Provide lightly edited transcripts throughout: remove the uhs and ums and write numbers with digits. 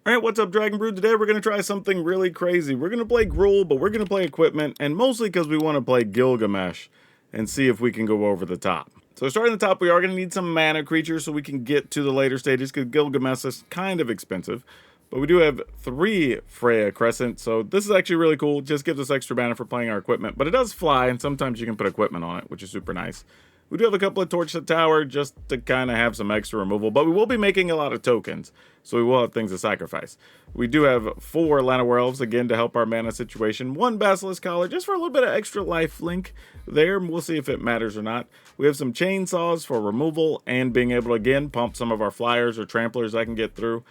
Alright, what's up, Dragon Brood? Today we're going to try something really crazy. We're going to play Gruul, but we're going to play equipment, and mostly because we want to play Gilgamesh and see if we can go over the top. So starting at the top, we are going to need some mana creatures so we can get to the later stages, because Gilgamesh is kind of expensive. But we do have 3 Freya Crescent, so this is actually really cool. It just gives us extra mana for playing our equipment, but it does fly, and sometimes you can put equipment on it, which is super nice. We do have a couple of Torch the Tower just to kind of have some extra removal, but we will be making a lot of tokens, so we will have things to sacrifice. We do have 4 Llanowar Elves, again, to help our mana situation. 1 Basilisk Collar, just for a little bit of extra life link there. We'll see if it matters or not. We have some Chainsaws for removal and being able to, again, pump some of our Flyers or Tramplers I can get through.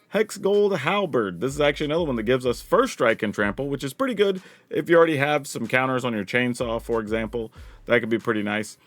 Hex Gold Halberd. This is actually another one that gives us First Strike and Trample, which is pretty good if you already have some counters on your Chainsaw, for example. That could be pretty nice.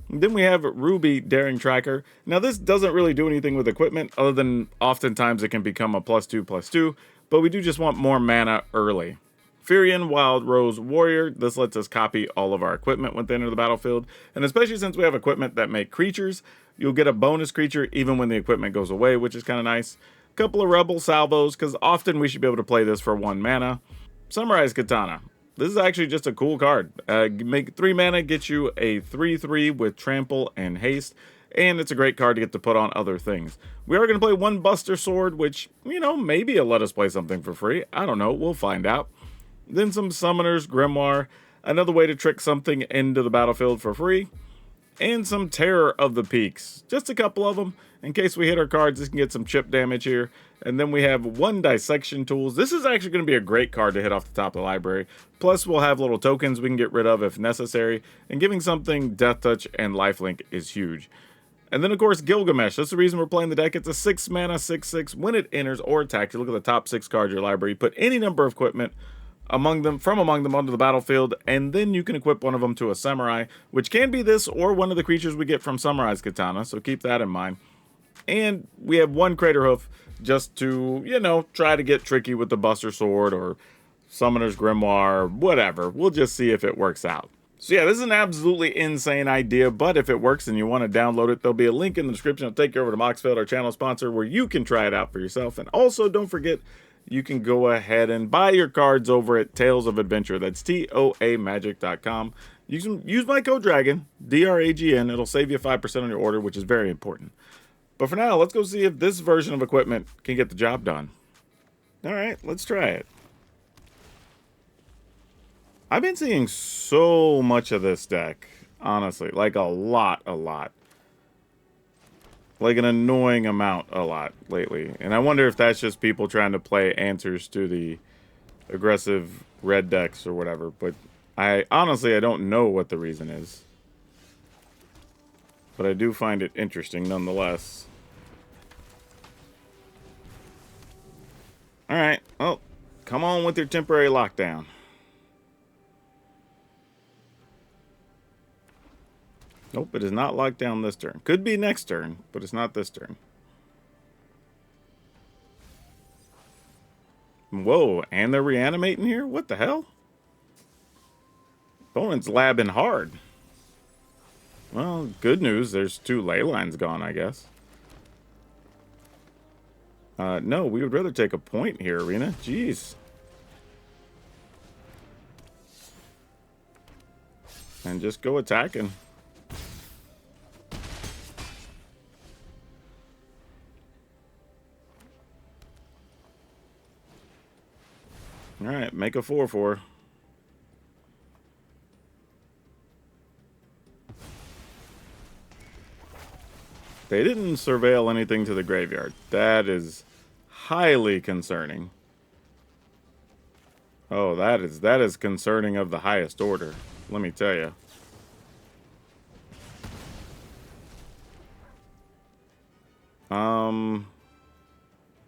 And then we have Ruby Daring Tracker. Now this doesn't really do anything with equipment other than oftentimes it can become a +2/+2, but we do just want more mana early. Furion Wild Rose Warrior. This lets us copy all of our equipment when they enter the battlefield, and especially since we have equipment that make creatures, you'll get a bonus creature even when the equipment goes away, which is kind of nice. Couple of Rebel Salvos, because often we should be able to play this for 1 mana. Summarize Katana. This is actually just a cool card. Make 3 mana, get you a 3/3 with Trample and Haste, and it's a great card to get to put on other things. We are going to play 1 Buster Sword, which, you know, maybe it'll let us play something for free. I don't know. We'll find out. Then some Summoner's Grimoire, another way to trick something into the battlefield for free. And some Terror of the Peaks. Just a couple of them. In case we hit our cards, this can get some chip damage here. And then we have 1 Dissection Tools. This is actually going to be a great card to hit off the top of the library. Plus, we'll have little tokens we can get rid of if necessary. And giving something Death Touch and Lifelink is huge. And then, of course, Gilgamesh. That's the reason we're playing the deck. It's a 6 mana, 6/6. When it enters or attacks, you look at the top 6 cards of your library. You put any number of equipment among them onto the battlefield, and then you can equip one of them to a Samurai, which can be this or one of the creatures we get from Summarize Katana, so keep that in mind. And we have 1 Crater Hoof just to, you know, try to get tricky with the Buster Sword or Summoner's Grimoire, whatever. We'll just see if it works out. So yeah, this is an absolutely insane idea, but if it works and you want to download it, there'll be a link in the description. I'll take you over to Moxfield, our channel sponsor, where you can try it out for yourself. And also, don't forget, you can go ahead and buy your cards over at Tales of Adventure. That's TOAMagic.com. You can use my code DRAGON, DRAGN. It'll save you 5% on your order, which is very important. But for now, let's go see if this version of equipment can get the job done. Alright, let's try it. I've been seeing so much of this deck, honestly. Like a lot. Like an annoying amount a lot lately. And I wonder if that's just people trying to play answers to the aggressive red decks or whatever. But I don't know what the reason is. But I do find it interesting nonetheless. Alright, well, come on with your temporary lockdown. Nope, it is not locked down this turn. Could be next turn, but it's not this turn. Whoa, and they're reanimating here? What the hell? Opponent's labbing hard. Well, good news, there's 2 ley lines gone, I guess. No, we would rather take a point here, Arena. Jeez. And just go attacking. Alright, make a 4/4. They didn't surveil anything to the graveyard. That is highly concerning. Oh, that is concerning of the highest order. Let me tell you.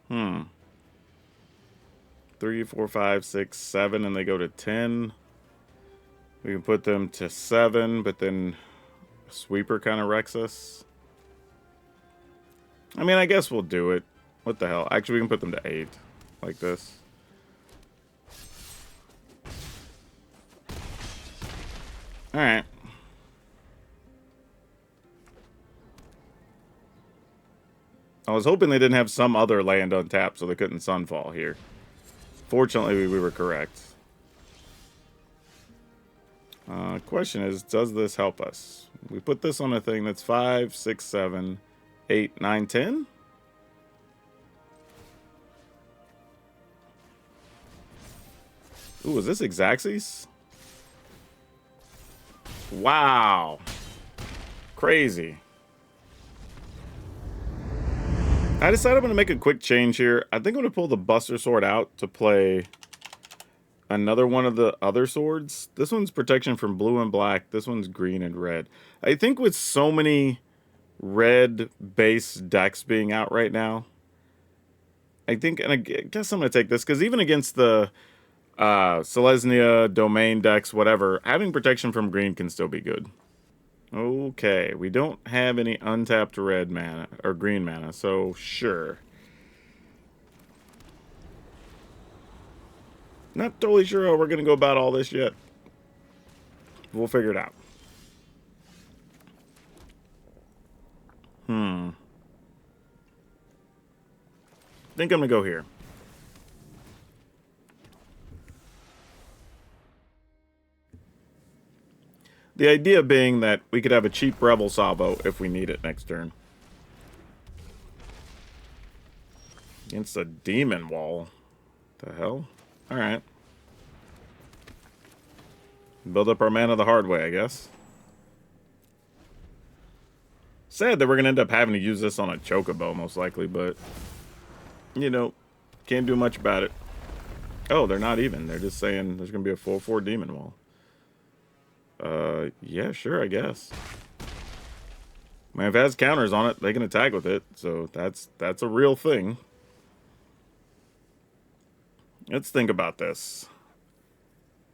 Hmm. 3, 4, 5, 6, 7, and they go to 10. We can put them to 7, but then Sweeper kind of wrecks us. I mean, I guess we'll do it. What the hell? Actually, we can put them to 8, like this. Alright. I was hoping they didn't have some other land untapped so they couldn't Sunfall here. Fortunately, we were correct. Question is, does this help us? We put this on a thing that's 5, 6, 7, 8, 9, 10? Ooh, is this Xaxes? Wow. Crazy. I decided I'm going to make a quick change here. I think I'm going to pull the Buster Sword out to play another one of the other swords. This one's protection from blue and black. This one's green and red. I think with so many red base decks being out right now, I think, and I guess I'm going to take this, because even against the Selesnya, Domain decks, whatever, having protection from green can still be good. Okay, we don't have any untapped red mana, or green mana, so sure. Not totally sure how we're going to go about all this yet. We'll figure it out. I think I'm going to go here. The idea being that we could have a cheap Rebel Salvo if we need it next turn. Against a Demon Wall. The hell? Alright. Build up our mana the hard way, I guess. Sad that we're going to end up having to use this on a Chocobo, most likely, but... you know, can't do much about it. Oh, they're not even. They're just saying there's going to be a 4/4 Demon Wall. Yeah, sure, I guess. I mean, if it has counters on it, they can attack with it, so that's a real thing. Let's think about this.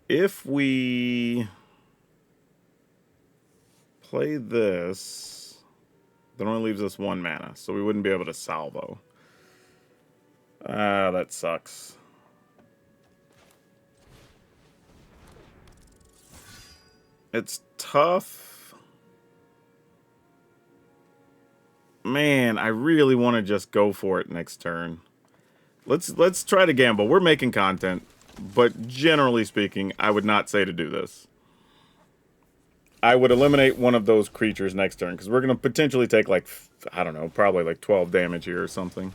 If we play this, that only leaves us 1 mana, so we wouldn't be able to salvo. That sucks. It's tough. Man, I really want to just go for it next turn. Let's try to gamble. We're making content, but generally speaking, I would not say to do this. I would eliminate one of those creatures next turn, because we're going to potentially take, like, I don't know, probably like 12 damage here or something.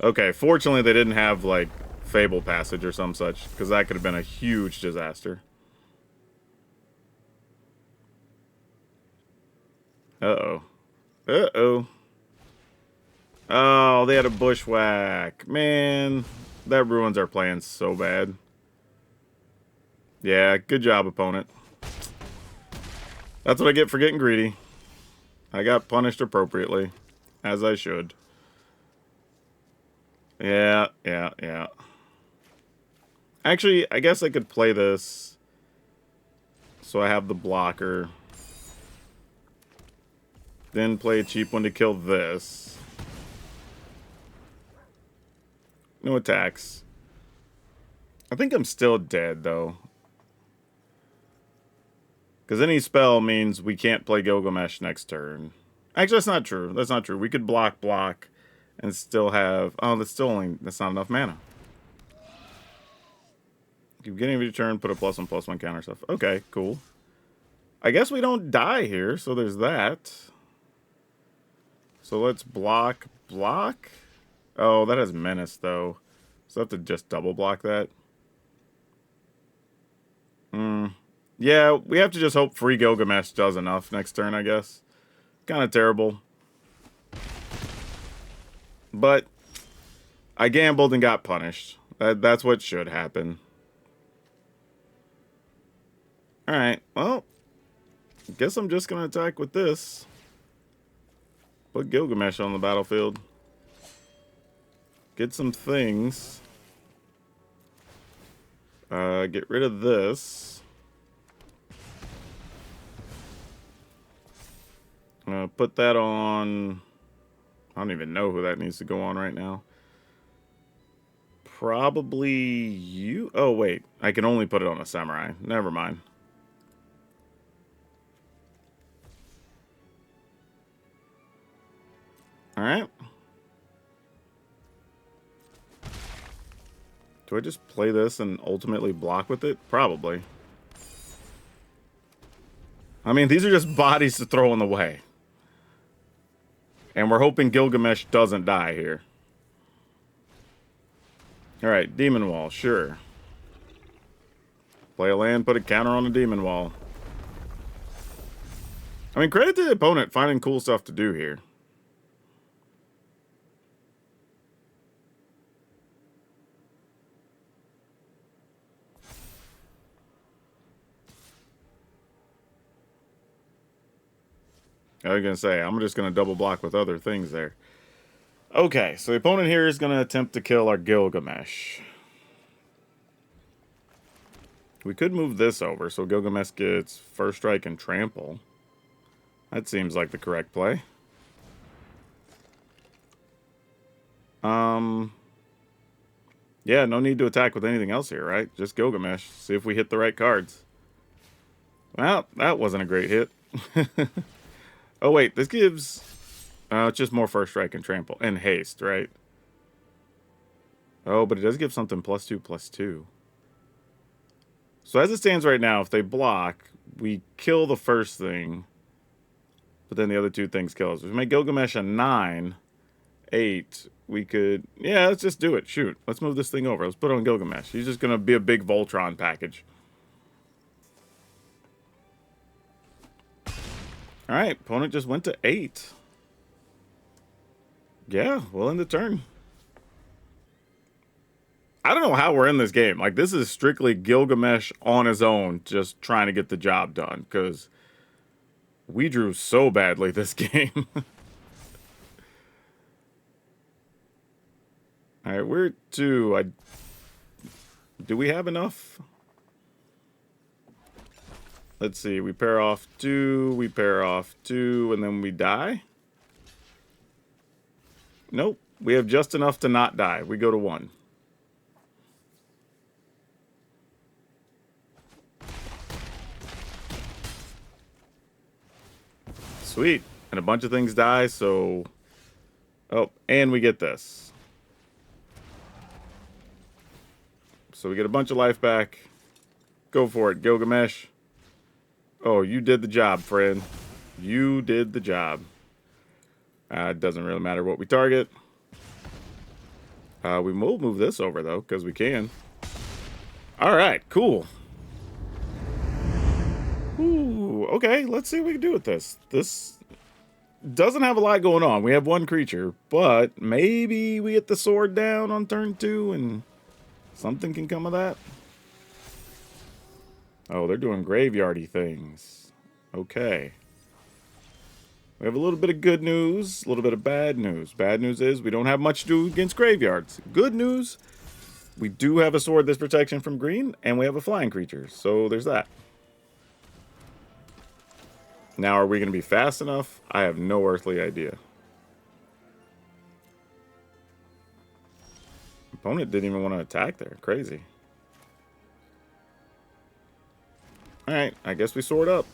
Okay, fortunately they didn't have, like, Fable Passage or some such, because that could have been a huge disaster. Uh-oh. Uh-oh. Oh, they had a Bushwhack. Man, that ruins our plans so bad. Yeah, good job, opponent. That's what I get for getting greedy. I got punished appropriately, as I should. Yeah. Actually, I guess I could play this so I have the blocker. Then play a cheap one to kill this. No attacks. I think I'm still dead, though. Because any spell means we can't play Gilgamesh next turn. Actually, that's not true. That's not true. We could block, and still have... oh, that's not enough mana. Keep getting of your turn, put a +1/+1 counter stuff. Okay, cool. I guess we don't die here, so there's that. So let's block. Oh, that has Menace, though. So I have to just double block that. Yeah, we have to just hope free Gilgamesh does enough next turn, I guess. Kind of terrible. But I gambled and got punished. That's what should happen. Alright, well, I guess I'm just going to attack with this. Put Gilgamesh on the battlefield. Get some things. Get rid of this. Put that on... I don't even know who that needs to go on right now. Probably you... oh, wait. I can only put it on a samurai. Never mind. Alright. Do I just play this and ultimately block with it? Probably. I mean, these are just bodies to throw in the way. And we're hoping Gilgamesh doesn't die here. Alright, Demon Wall, sure. Play a land, put a counter on the Demon Wall. I mean, credit to the opponent finding cool stuff to do here. I was going to say, I'm just going to double block with other things there. Okay, so the opponent here is going to attempt to kill our Gilgamesh. We could move this over, so Gilgamesh gets First Strike and Trample. That seems like the correct play. Yeah, no need to attack with anything else here, right? Just Gilgamesh. See if we hit the right cards. Well, that wasn't a great hit. Oh, wait, this gives... it's just more First Strike and Trample. And Haste, right? Oh, but it does give something +2/+2. So as it stands right now, if they block, we kill the first thing. But then the other two things kill us. If we make Gilgamesh a 9, 8, we could... Yeah, let's just do it. Shoot. Let's move this thing over. Let's put it on Gilgamesh. He's just going to be a big Voltron package. Alright, opponent just went to 8. Yeah, we'll end the turn. I don't know how we're in this game. Like, this is strictly Gilgamesh on his own, just trying to get the job done, because we drew so badly this game. Alright, we're 2. Do we have enough? Let's see, we pair off 2, we pair off 2, and then we die? Nope, we have just enough to not die. We go to 1. Sweet, and a bunch of things die, so... Oh, and we get this. So we get a bunch of life back. Go for it, Gilgamesh. Oh, you did the job, friend. You did the job. It doesn't really matter what we target. We will move this over, though, because we can. Alright, cool. Ooh, okay, let's see what we can do with this. This doesn't have a lot going on. We have one creature, but maybe we get the sword down on turn 2 and something can come of that. Oh, they're doing graveyardy things. Okay. We have a little bit of good news, a little bit of bad news. Bad news is we don't have much to do against graveyards. Good news, we do have a swordless protection from green, and we have a flying creature. So there's that. Now, are we going to be fast enough? I have no earthly idea. Opponent didn't even want to attack there. Crazy. Alright, I guess we sword up.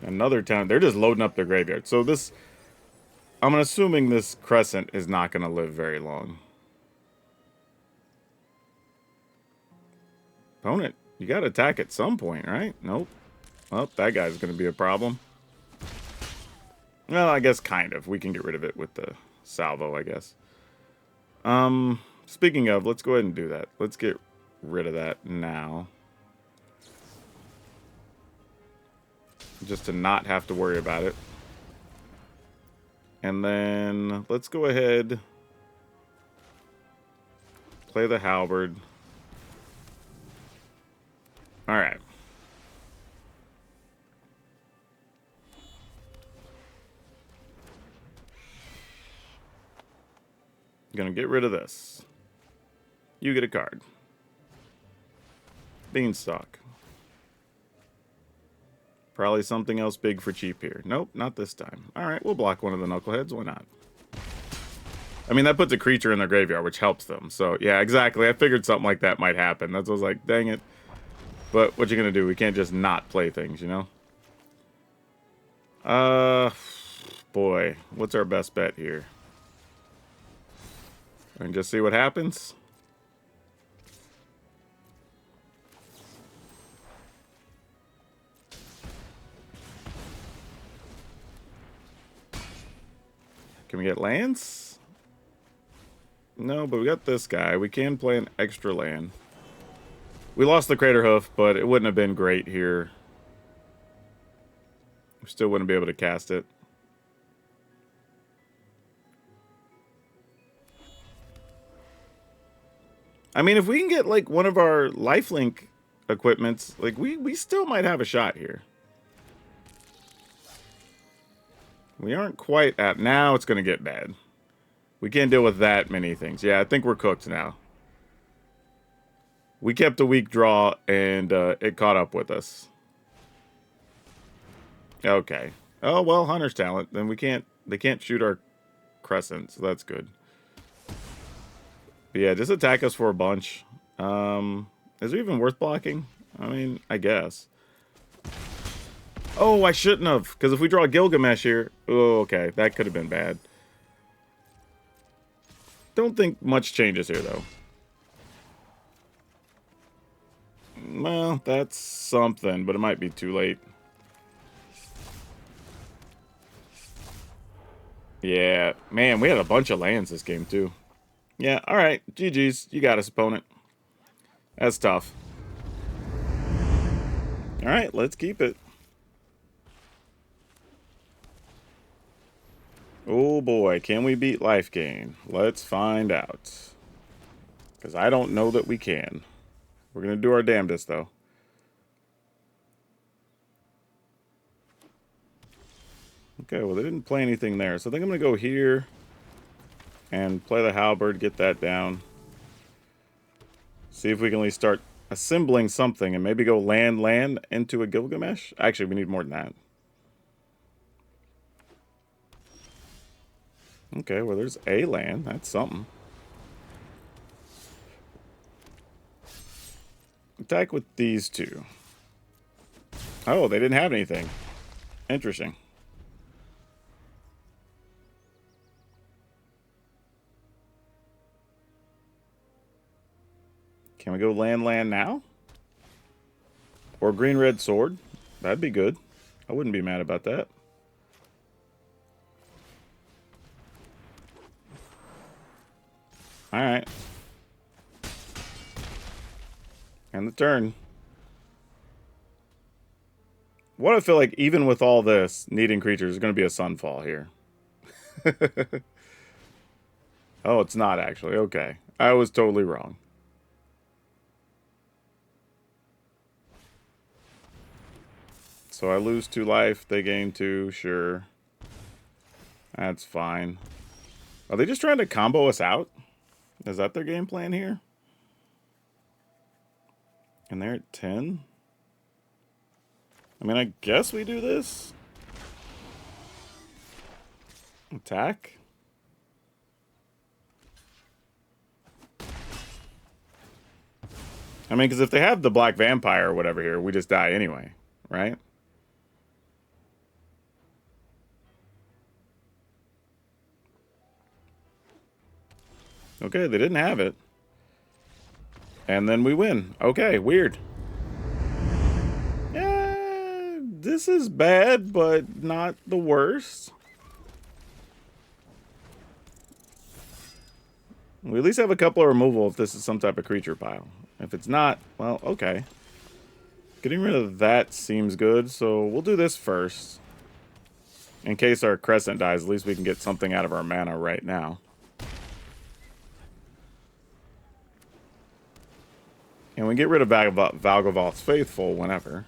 Another town. They're just loading up their graveyard. So this... I'm assuming this Crescent is not going to live very long. Opponent, you got to attack at some point, right? Nope. Well, that guy's going to be a problem. Well, I guess kind of. We can get rid of it with the salvo, I guess. Speaking of, let's go ahead and do that. Let's get rid of that now. Just to not have to worry about it. And then let's go ahead. Play the halberd. Alright. Gonna get rid of this. You get a card. Beanstalk. Probably something else big for cheap here. Nope, not this time. Alright, we'll block one of the knuckleheads. Why not? I mean, that puts a creature in their graveyard, which helps them. So, yeah, exactly. I figured something like that might happen. That's what I was like, dang it. But what you gonna do? We can't just not play things, you know? Boy, what's our best bet here? And just see what happens. Can we get lands? No, but we got this guy. We can play an extra land. We lost the Crater Hoof, but it wouldn't have been great here. We still wouldn't be able to cast it. I mean, if we can get, like, one of our lifelink equipments, like, we still might have a shot here. We aren't quite at... Now it's going to get bad. We can't deal with that many things. Yeah, I think we're cooked now. We kept a weak draw, and it caught up with us. Okay. Oh, well, Hunter's Talent. Then we can't... They can't shoot our Crescent, so that's good. But yeah, just attack us for a bunch. Is it even worth blocking? I mean, I guess. Oh, I shouldn't have. Because if we draw Gilgamesh here... Oh, okay. That could have been bad. Don't think much changes here, though. Well, that's something, but it might be too late. Yeah. Man, we had a bunch of lands this game, too. Yeah, alright. GG's. You got us, opponent. That's tough. Alright, let's keep it. Oh boy, can we beat life gain? Let's find out. Because I don't know that we can. We're going to do our damnedest, though. Okay, well, they didn't play anything there. So I think I'm going to go here and play the Halberd, get that down. See if we can at least start assembling something and maybe go land into a Gilgamesh. Actually, we need more than that. Okay, well, there's a land. That's something. Attack with these two. Oh, they didn't have anything. Interesting. Can we go land now? Or green-red sword? That'd be good. I wouldn't be mad about that. Alright. And the turn. What I feel like, even with all this, needing creatures, is going to be a Sunfall here. Oh, it's not actually. Okay. I was totally wrong. So I lose 2 life, they gain 2, sure. That's fine. Are they just trying to combo us out? Is that their game plan here? And they're at 10? I mean, I guess we do this. Attack? I mean, because if they have the Black Vampire or whatever here, we just die anyway, right? Okay, they didn't have it. And then we win. Okay, weird. Yeah, this is bad, but not the worst. We at least have a couple of removal if this is some type of creature pile. If it's not, well, okay. Getting rid of that seems good, so we'll do this first. In case our Crescent dies, at least we can get something out of our mana right now. And we get rid of Valgavoth's Faithful whenever.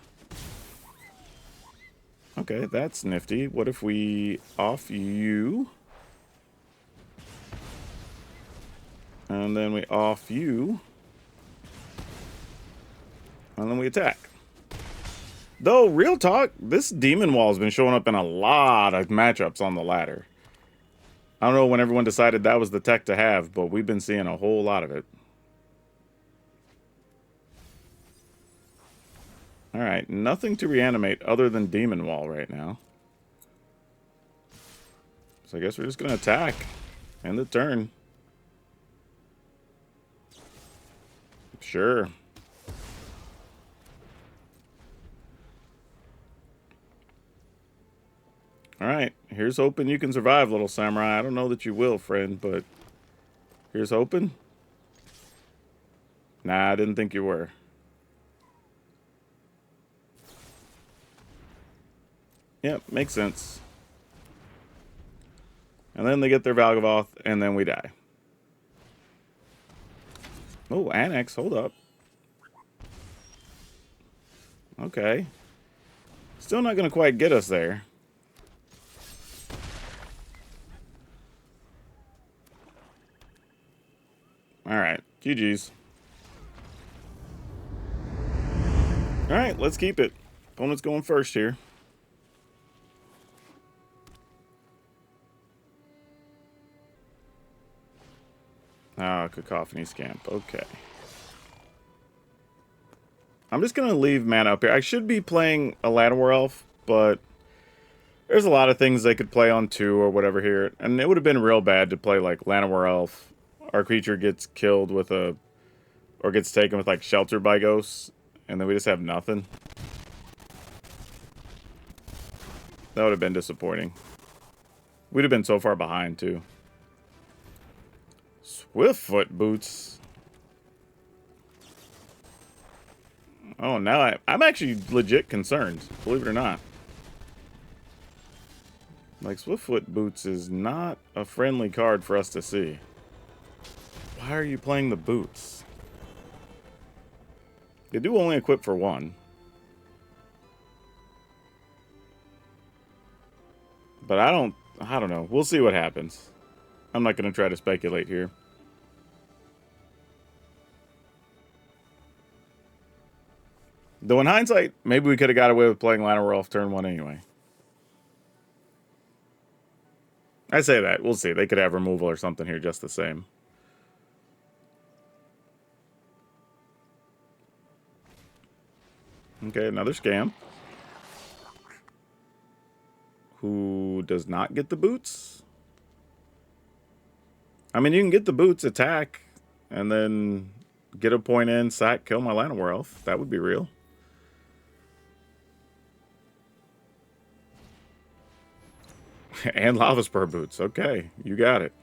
Okay, that's nifty. What if we off you? And then we off you. And then we attack. Though, real talk, this Demon Wall has been showing up in a lot of matchups on the ladder. I don't know when everyone decided that was the tech to have, but we've been seeing a whole lot of it. Alright, nothing to reanimate other than Demon Wall right now. So I guess we're just going to attack. End the turn. Sure. Alright, here's hoping you can survive, little samurai. I don't know that you will, friend, but here's hoping. Nah, I didn't think you were. Yep, makes sense. And then they get their Valgavoth, and then we die. Oh, Annex, hold up. Okay. Still not going to quite get us there. Alright, GG's. Alright, let's keep it. Opponent's going first here. Ah, Cacophony Scamp. Okay. I'm just going to leave mana up here. I should be playing a Llanowar Elf, but there's a lot of things they could play on 2 or whatever here. And it would have been real bad to play like Llanowar Elf. Our creature gets killed with a... or gets taken with like Shelter by Ghosts. And then we just have nothing. That would have been disappointing. We'd have been so far behind too. Swiftfoot Boots. Oh, now I'm actually legit concerned, believe it or not. Like, Swiftfoot Boots is not a friendly card for us to see. Why are you playing the Boots? They do only equip for 1. But I don't know. We'll see what happens. I'm not going to try to speculate here. Though in hindsight, maybe we could have got away with playing Llanowar Elf turn 1 anyway. I say that. We'll see. They could have removal or something here just the same. Okay, another Scamp. Who does not get the boots? I mean, you can get the boots, attack, and then get a point in, sack, kill my Llanowar Elf. That would be real. And Lava Spur Boots. Okay, you got it.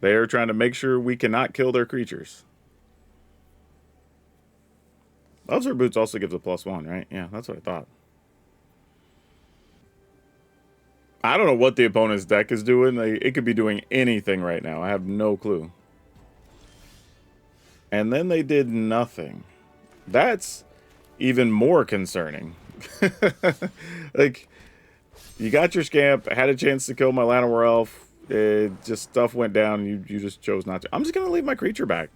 They are trying to make sure we cannot kill their creatures. Lava Spur Boots also gives a +1, right? Yeah, that's what I thought. I don't know what the opponent's deck is doing. It could be doing anything right now. I have no clue. And then they did nothing. That's even more concerning. Like, you got your Scamp, had a chance to kill my Llanowar Elf. Just stuff went down, and you just chose not to. I'm just going to leave my creature back.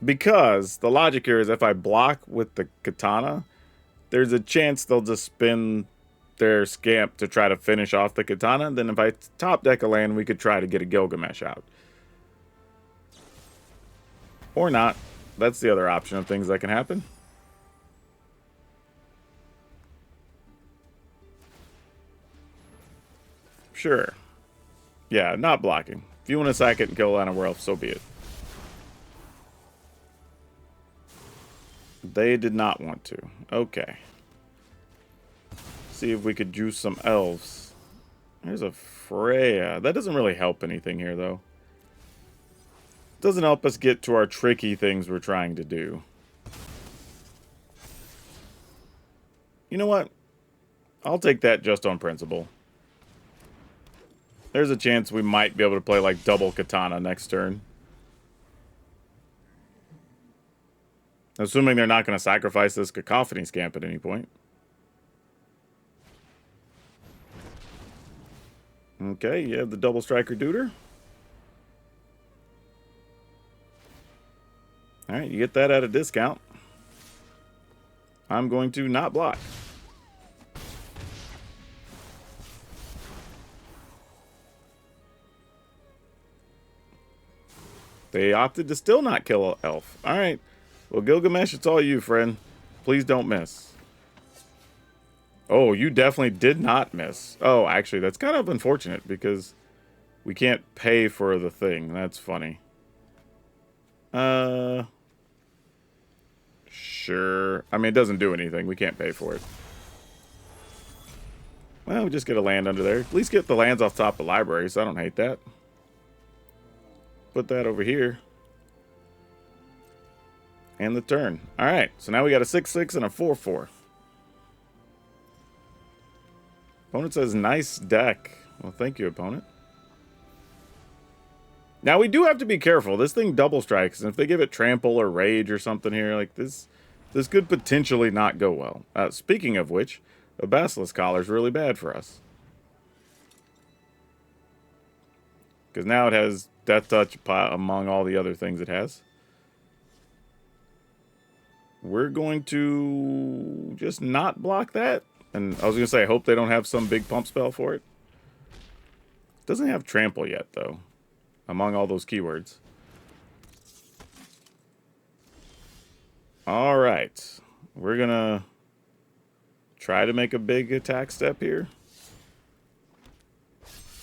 Because the logic here is if I block with the Katana, there's a chance they'll just spin their Scamp to try to finish off the Katana. Then if I top deck a land, we could try to get a Gilgamesh out. Or not. That's the other option of things that can happen. Sure. Yeah, not blocking. If you want to sack it and kill Llanowar Elf, so be it. They did not want to. Okay. See if we could juice some elves. There's a Freya. That doesn't really help anything here, though. Doesn't help us get to our tricky things we're trying to do. You know what? I'll take that just on principle. There's a chance we might be able to play like double Katana next turn. Assuming they're not going to sacrifice this Cacophony Scamp at any point. Okay, you have the double Striker Duder. Alright, you get that at a discount. I'm going to not block. They opted to still not kill an elf. Alright. Well, Gilgamesh, it's all you, friend. Please don't miss. Oh, you definitely did not miss. Oh, actually, that's kind of unfortunate because we can't pay for the thing. That's funny. Sure. I mean, it doesn't do anything. We can't pay for it. Well, we just get a land under there. At least get the lands off top of libraries. So I don't hate that. Put that over here. And the turn. Alright, so now we got a 6-6 and a 4-4. Opponent says, nice deck. Well, thank you, opponent. Now, we do have to be careful. This thing double strikes, and if they give it trample or rage or something here, like this could potentially not go well. Speaking of which, a Basilisk Collar is really bad for us. Because now it has Death Touch among all the other things it has. We're going to just not block that. And I was going to say, I hope they don't have some big pump spell for it. Doesn't have trample yet, though. Among all those keywords. Alright. We're going to try to make a big attack step here.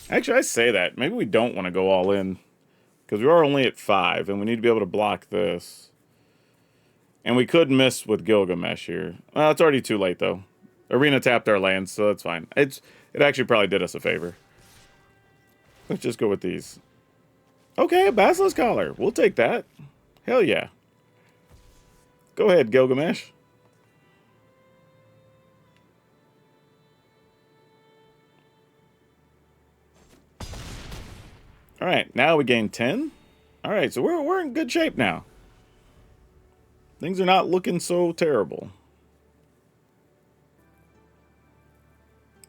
Actually, I say that. Maybe we don't want to go all in. Because we are only at 5, and we need to be able to block this. And we could miss with Gilgamesh here. Well, it's already too late, though. Arena tapped our lands, so that's fine. It actually probably did us a favor. Let's just go with these. Okay, a Basilisk Collar. We'll take that. Hell yeah. Go ahead, Gilgamesh. Alright, now we gain 10. Alright, so we're in good shape now. Things are not looking so terrible.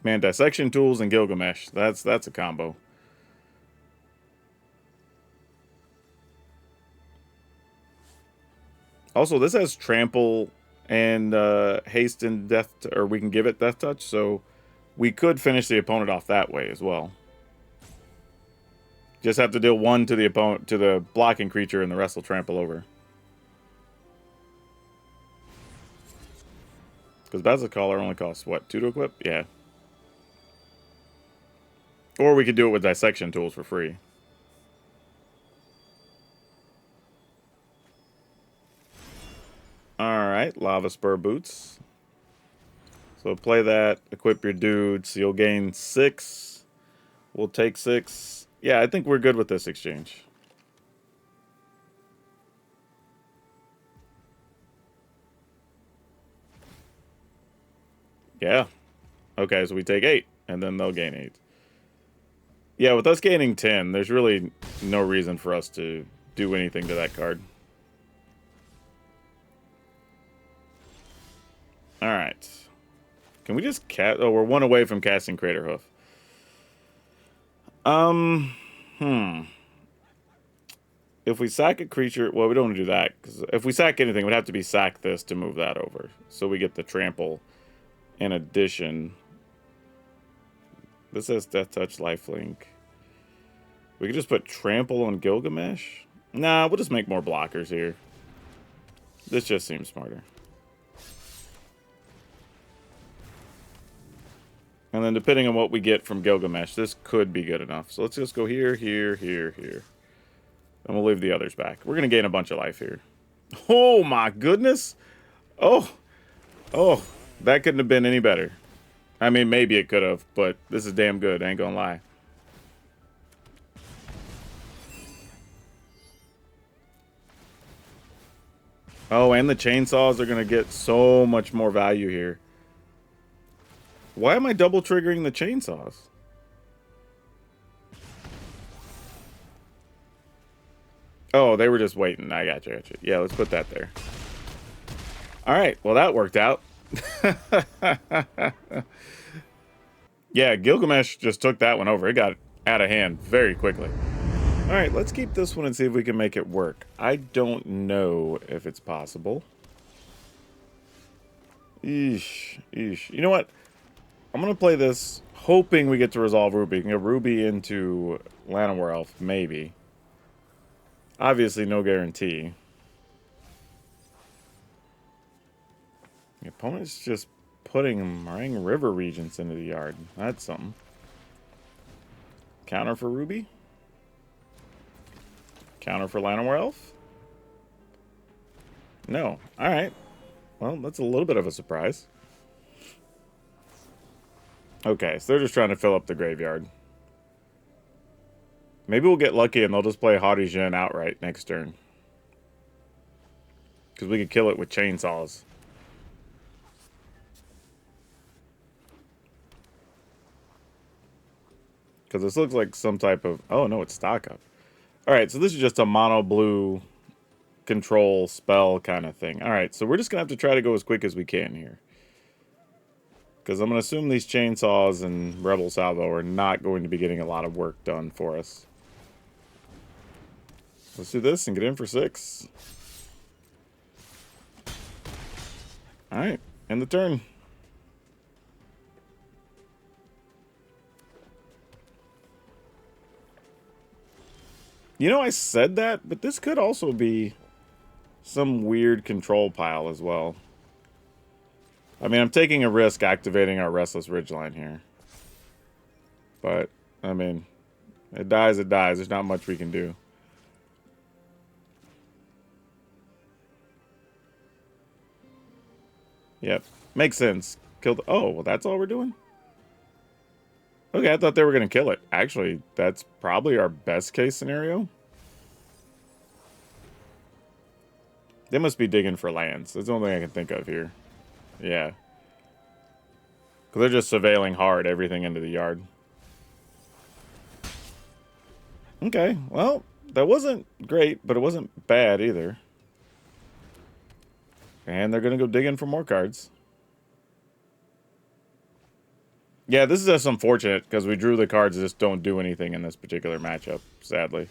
Man, Dissection Tools and Gilgamesh. That's a combo. Also, this has Trample and Haste and Death, or we can give it Death Touch, so we could finish the opponent off that way as well. Just have to deal 1 to the opponent, to the blocking creature, and the rest will trample over. Because Basilisk Collar only costs, what, 2 to equip? Yeah. Or we could do it with Dissection Tools for free. Alright, Lava Spur Boots. So play that, equip your dude, so you'll gain 6. We'll take 6. Yeah, I think we're good with this exchange. Yeah. Okay, so we take 8, and then they'll gain 8. Yeah, with us gaining 10, there's really no reason for us to do anything to that card. Alright. Can we just cast... Oh, we're 1 away from casting Crater Hoof. If we sack a creature... Well, we don't want to do that. Because if we sack anything, it would have to be sack this to move that over. So we get the trample in addition. This has Death Touch, Lifelink. We could just put trample on Gilgamesh. Nah, we'll just make more blockers here. This just seems smarter. And then depending on what we get from Gilgamesh, this could be good enough. So let's just go here, here, here, here. And we'll leave the others back. We're going to gain a bunch of life here. Oh my goodness. Oh, that couldn't have been any better. I mean, maybe it could have, but this is damn good. I ain't gonna lie. Oh, and the chainsaws are going to get so much more value here. Why am I double triggering the chainsaws? Oh, they were just waiting. I got you. Yeah, let's put that there. All right. Well, that worked out. Yeah, Gilgamesh just took that one over. It got out of hand very quickly. All right, let's keep this one and see if we can make it work. I don't know if it's possible. Eesh. You know what? I'm going to play this hoping we get to resolve Ruby. You can get Ruby into Llanowar Elf, maybe. Obviously, no guarantee. The opponent's just putting Meringue River Regents into the yard. That's something. Counter for Ruby. Counter for Llanowar Elf. No. Alright. Well, that's a little bit of a surprise. Okay, so they're just trying to fill up the graveyard. Maybe we'll get lucky and they'll just play Haughty Djinn outright next turn. Because we could kill it with chainsaws. Because this looks like some type of... Oh, no, it's stock up. Alright, so this is just a mono blue control spell kind of thing. Alright, so we're just going to have to try to go as quick as we can here. Because I'm going to assume these chainsaws and Rebel Salvo are not going to be getting a lot of work done for us. Let's do this and get in for 6. Alright, end the turn. You know, I said that, but this could also be some weird control pile as well. I mean, I'm taking a risk activating our Restless Ridgeline here. But, I mean, it dies, it dies. There's not much we can do. Yep, makes sense. Killed. Oh, well, that's all we're doing? Okay, I thought they were going to kill it. Actually, that's probably our best case scenario. They must be digging for lands. That's the only thing I can think of here. Yeah. Because they're just surveilling hard everything into the yard. Okay, well, that wasn't great, but it wasn't bad either. And they're going to go digging for more cards. Yeah, this is just unfortunate because we drew the cards that just don't do anything in this particular matchup, sadly.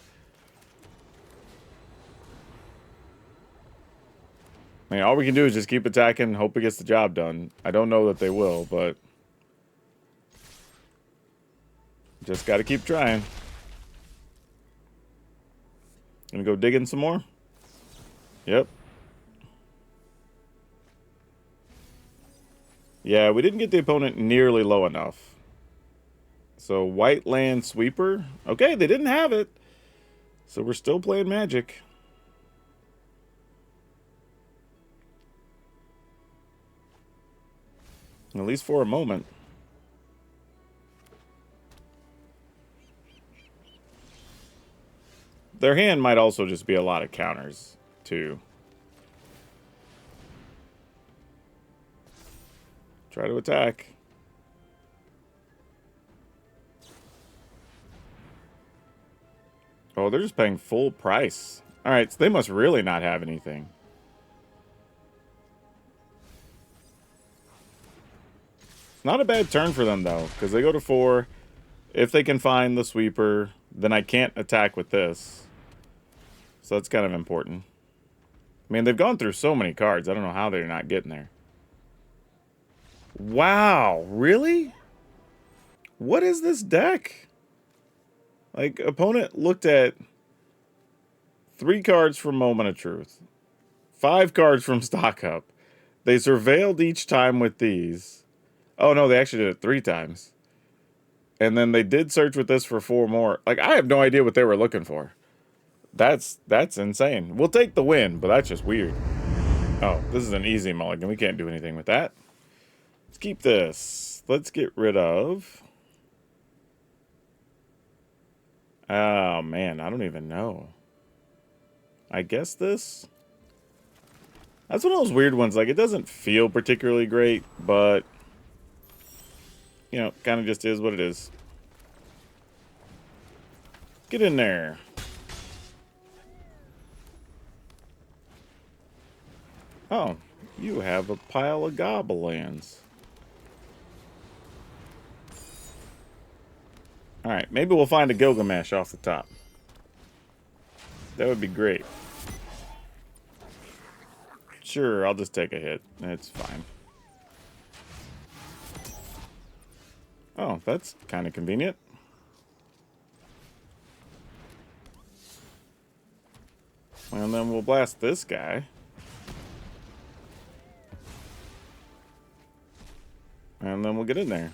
I mean, all we can do is just keep attacking, hope it gets the job done. I don't know that they will, but just got to keep trying. Gonna go digging some more? Yep. Yeah, we didn't get the opponent nearly low enough. So, white land sweeper. Okay, they didn't have it. So we're still playing Magic. At least for a moment. Their hand might also just be a lot of counters, too. Try to attack. Oh, they're just paying full price. Alright, so they must really not have anything. It's not a bad turn for them, though, because they go to 4. If they can find the sweeper, then I can't attack with this. So that's kind of important. I mean, they've gone through so many cards. I don't know how they're not getting there. Wow, really? What is this deck? Like, opponent looked at 3 cards from Moment of Truth, 5 cards from Stock Up. They surveilled each time with these. Oh, no, they actually did it 3 times. And then they did search with this for 4 more. Like, I have no idea what they were looking for. That's insane. We'll take the win, but that's just weird. Oh, this is an easy mulligan. We can't do anything with that. Let's keep this. Let's get rid of... Oh, man, I don't even know. I guess this? That's one of those weird ones. Like, it doesn't feel particularly great, but... You know, kind of just is what it is. Get in there. Oh, you have a pile of goblins. Alright, maybe we'll find a Gilgamesh off the top. That would be great. Sure, I'll just take a hit. It's fine. Oh, that's kind of convenient. And then we'll blast this guy. And then we'll get in there.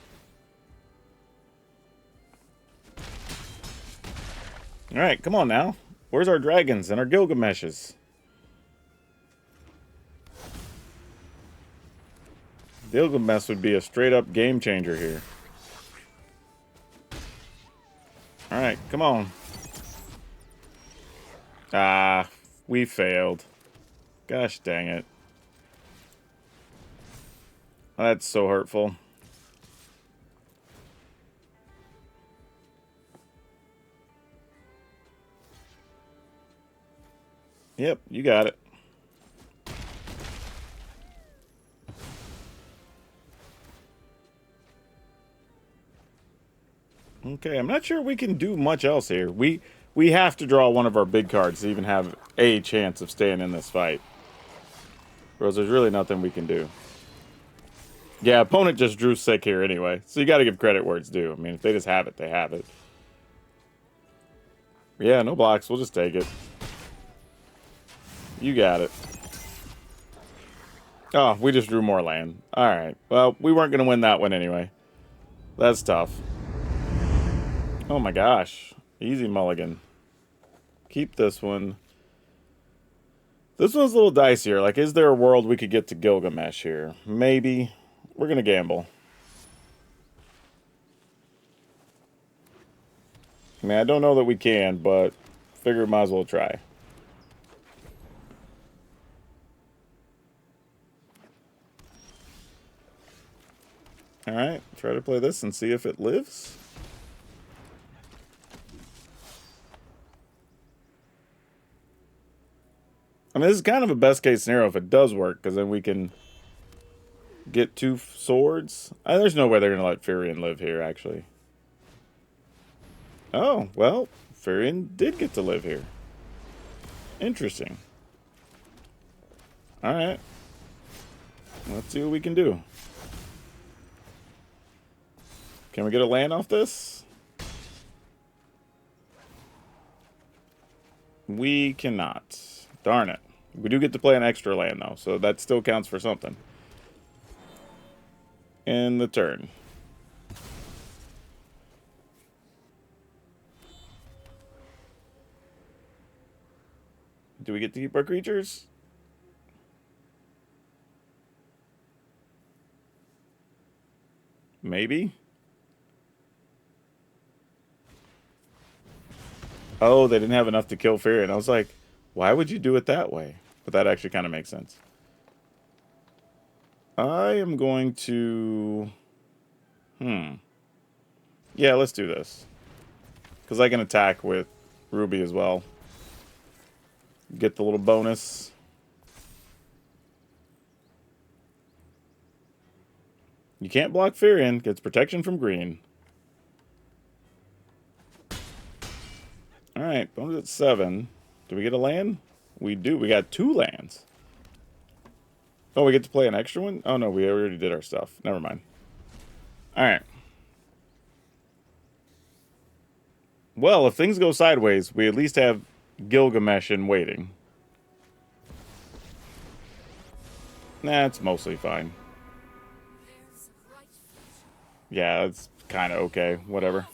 Alright, come on now. Where's our dragons and our Gilgameshes? Gilgamesh would be a straight up game changer here. Alright, come on. Ah, we failed. Gosh dang it. That's so hurtful. Yep, you got it. Okay, I'm not sure we can do much else here. We have to draw one of our big cards to even have a chance of staying in this fight. Or else there's really nothing we can do. Yeah, opponent just drew sick here anyway. So you got to give credit where it's due. I mean, if they just have it, they have it. Yeah, no blocks. We'll just take it. You got it. Oh, we just drew more land. Alright. Well, we weren't going to win that one anyway. That's tough. Oh my gosh. Easy mulligan. Keep this one. This one's a little dicier. Like, is there a world we could get to Gilgamesh here? Maybe. We're going to gamble. I mean, I don't know that we can, but figure we might as well try. Alright, try to play this and see if it lives. I mean, this is kind of a best case scenario if it does work, because then we can get 2 swords. There's no way they're going to let Furion live here, actually. Oh, well, Furion did get to live here. Interesting. Alright. Let's see what we can do. Can we get a land off this? We cannot. Darn it. We do get to play an extra land, though, so that still counts for something. In the turn. Do we get to keep our creatures? Maybe? Oh, they didn't have enough to kill Furion. I was like, why would you do it that way? But that actually kind of makes sense. I am going to... Yeah, let's do this. Because I can attack with Ruby as well. Get the little bonus. You can't block Furion. Gets protection from green. Alright, bonus at 7. Do we get a land? We do. We got 2 lands. Oh, we get to play an extra one? Oh, no, we already did our stuff. Never mind. Alright. Well, if things go sideways, we at least have Gilgamesh in waiting. Nah, it's mostly fine. Yeah, it's kind of okay. Whatever.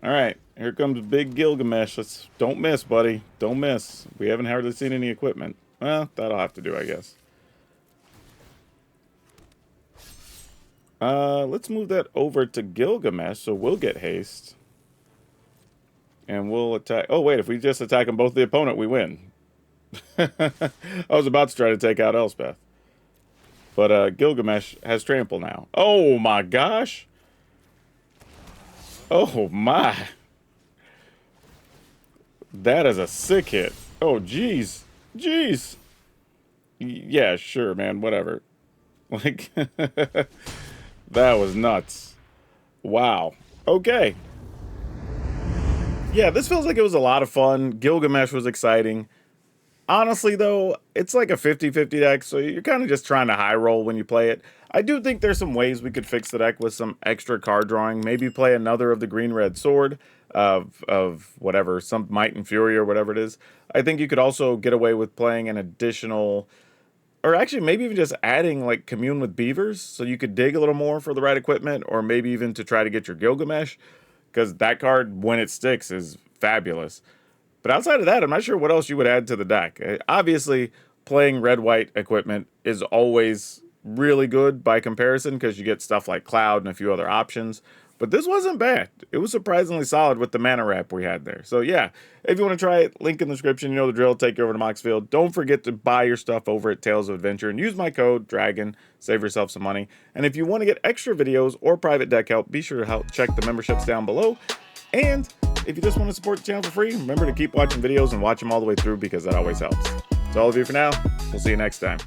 Alright, here comes big Gilgamesh. Don't miss, buddy. Don't miss. We haven't hardly seen any equipment. Well, that'll have to do, I guess. Let's move that over to Gilgamesh, so we'll get haste. And we'll attack... Oh, wait, if we just attack them both the opponent, we win. I was about to try to take out Elspeth. But Gilgamesh has trample now. Oh, my gosh! Oh, my. That is a sick hit. Oh, jeez. Jeez. Yeah, sure, man. Whatever. Like, that was nuts. Wow. Okay. Yeah, this feels like it was a lot of fun. Gilgamesh was exciting. Honestly, though, it's like a 50-50 deck, so you're kind of just trying to high roll when you play it. I do think there's some ways we could fix the deck with some extra card drawing. Maybe play another of the green-red sword of whatever, some Might and Fury or whatever it is. I think you could also get away with playing an additional or actually maybe even just adding like Commune with Beavers, so you could dig a little more for the right equipment, or maybe even to try to get your Gilgamesh, because that card, when it sticks, is fabulous. But outside of that, I'm not sure what else you would add to the deck. Obviously, playing red-white equipment is always really good by comparison, because you get stuff like Cloud and a few other options. But this wasn't bad. It was surprisingly solid with the mana wrap we had there. So yeah, if you want to try it, link in the description. You know the drill. Take you over to Moxfield. Don't forget to buy your stuff over at Tales of Adventure and use my code DRAGON. Save yourself some money. And if you want to get extra videos or private deck help, be sure to check the memberships down below. And if you just want to support the channel for free, remember to keep watching videos and watch them all the way through, because that always helps. That's all of you for now. We'll see you next time.